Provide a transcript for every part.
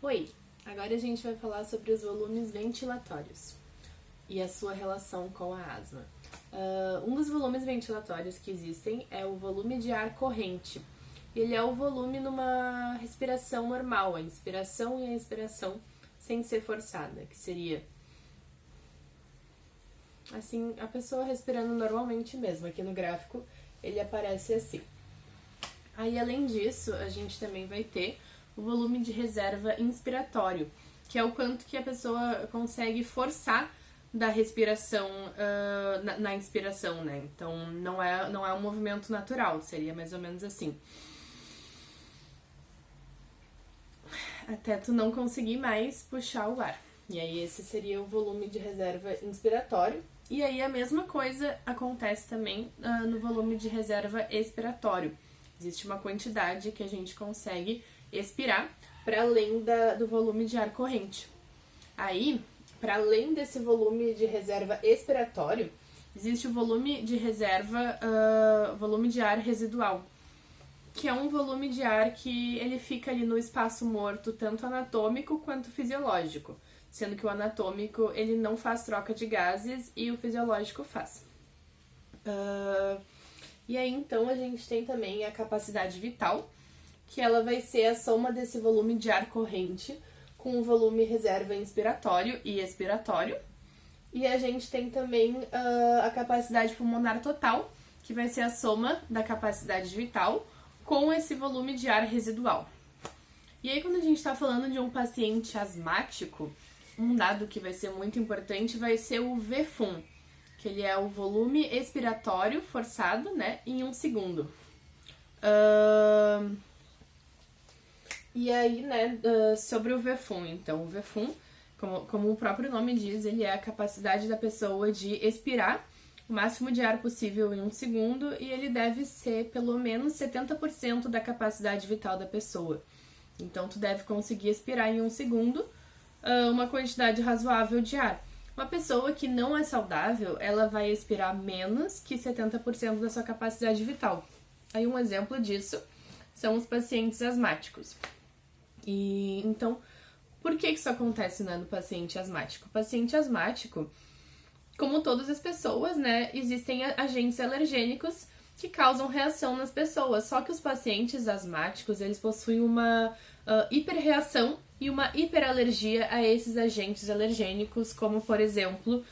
Oi! Agora a gente vai falar sobre os volumes ventilatórios e a sua relação com a asma. Um dos volumes ventilatórios que existem é o volume de ar corrente. Ele é o volume numa respiração normal, a inspiração e a expiração sem ser forçada, que seria assim, a pessoa respirando normalmente mesmo. Aqui no gráfico ele aparece assim. Aí, além disso, a gente também vai ter o volume de reserva inspiratório, que é o quanto que a pessoa consegue forçar da respiração na inspiração, né? Então, não é um movimento natural, seria mais ou menos assim. Até tu não conseguir mais puxar o ar. E aí, esse seria o volume de reserva inspiratório. E aí, a mesma coisa acontece também no volume de reserva expiratório. Existe uma quantidade que a gente consegue expirar para além do volume de ar corrente. Aí, para além desse volume de reserva expiratório, existe o volume de reserva, volume de ar residual, que é um volume de ar que ele fica ali no espaço morto, tanto anatômico quanto fisiológico, sendo que o anatômico ele não faz troca de gases e o fisiológico faz. E aí, então, a gente tem também a capacidade vital, que ela vai ser a soma desse volume de ar corrente com o volume reserva inspiratório e expiratório. E a gente tem também a capacidade pulmonar total, que vai ser a soma da capacidade vital com esse volume de ar residual. E aí, quando a gente está falando de um paciente asmático, um dado que vai ser muito importante vai ser o VFUM, que ele é o volume expiratório forçado, né, em 1 segundo. E aí, né, sobre o VFUM, então, o VFUM, como o próprio nome diz, ele é a capacidade da pessoa de expirar o máximo de ar possível em 1 segundo e ele deve ser pelo menos 70% da capacidade vital da pessoa. Então, tu deve conseguir expirar em 1 segundo uma quantidade razoável de ar. Uma pessoa que não é saudável, ela vai expirar menos que 70% da sua capacidade vital. Aí um exemplo disso são os pacientes asmáticos. E então, por que isso acontece, né, no paciente asmático? O paciente asmático, como todas as pessoas, né, existem agentes alergênicos que causam reação nas pessoas. Só que os pacientes asmáticos, eles possuem uma hiperreação e uma hiperalergia a esses agentes alergênicos, como, por exemplo,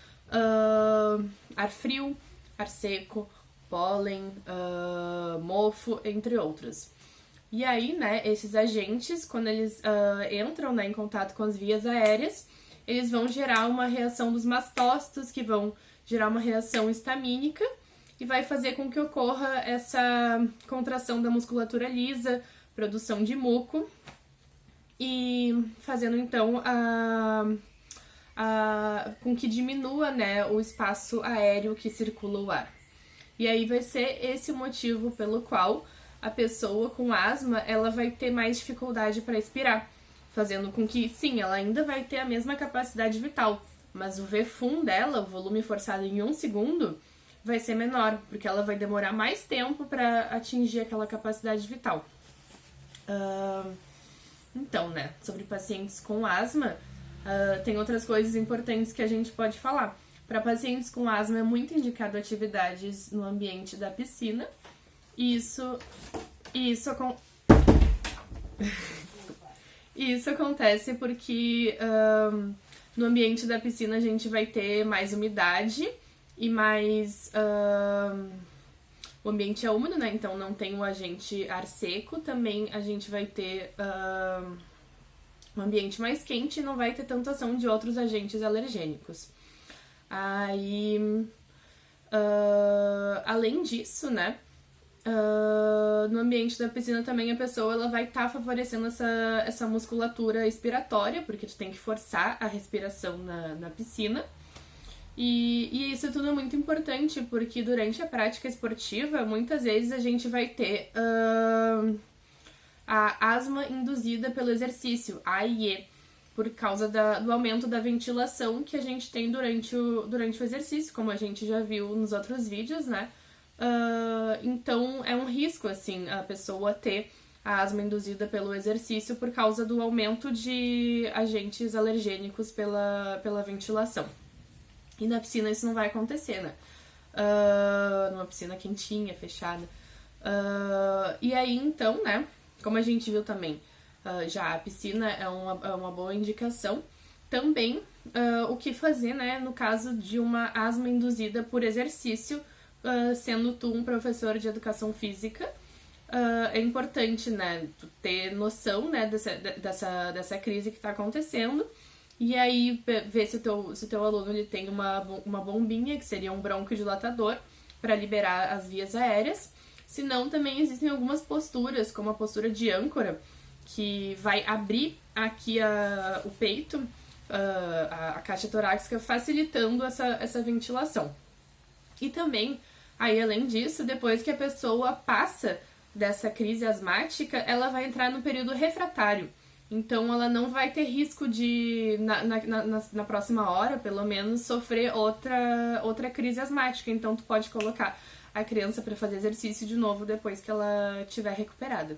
ar frio, ar seco, pólen, mofo, entre outros. E aí, né, esses agentes, quando eles entram, né, em contato com as vias aéreas, eles vão gerar uma reação dos mastócitos, que vão gerar uma reação histamínica, e vai fazer com que ocorra essa contração da musculatura lisa, produção de muco, e fazendo então com que diminua, né, o espaço aéreo que circula o ar. E aí vai ser esse o motivo pelo qual a pessoa com asma ela vai ter mais dificuldade para expirar, fazendo com que, sim, ela ainda vai ter a mesma capacidade vital, mas o VFUM dela, o volume forçado em 1 segundo, vai ser menor, porque ela vai demorar mais tempo para atingir aquela capacidade vital. Então, né, sobre pacientes com asma, tem outras coisas importantes que a gente pode falar. Para pacientes com asma é muito indicado atividades no ambiente da piscina, e isso acontece porque no ambiente da piscina a gente vai ter mais umidade e mais... o ambiente é úmido, né? Então não tem o agente ar seco. Também a gente vai ter um ambiente mais quente e não vai ter tanta ação de outros agentes alergênicos. Aí, além disso, né? No ambiente da piscina também a pessoa ela vai estar favorecendo essa musculatura expiratória, porque tu tem que forçar a respiração na piscina. E isso tudo é muito importante, porque durante a prática esportiva, muitas vezes a gente vai ter a asma induzida pelo exercício, AIE, por causa do aumento da ventilação que a gente tem durante o exercício, como a gente já viu nos outros vídeos, né? Então, é um risco, assim, a pessoa ter a asma induzida pelo exercício por causa do aumento de agentes alergênicos pela ventilação. E na piscina isso não vai acontecer, né? Numa piscina quentinha, fechada. E aí, então, né, como a gente viu também, já a piscina é uma boa indicação. Também, o que fazer, né, no caso de uma asma induzida por exercício, sendo tu um professor de educação física, é importante, né, tu ter noção, né, dessa crise que está acontecendo, e aí ver se o teu aluno ele tem uma bombinha, que seria um bronquidilatador, para liberar as vias aéreas. Se não, também existem algumas posturas, como a postura de âncora, que vai abrir aqui o peito, a caixa torácica, facilitando essa ventilação. E também, aí além disso, depois que a pessoa passa dessa crise asmática, ela vai entrar no período refratário. Então ela não vai ter risco de, na próxima hora, pelo menos, sofrer outra crise asmática. Então tu pode colocar a criança para fazer exercício de novo depois que ela estiver recuperada.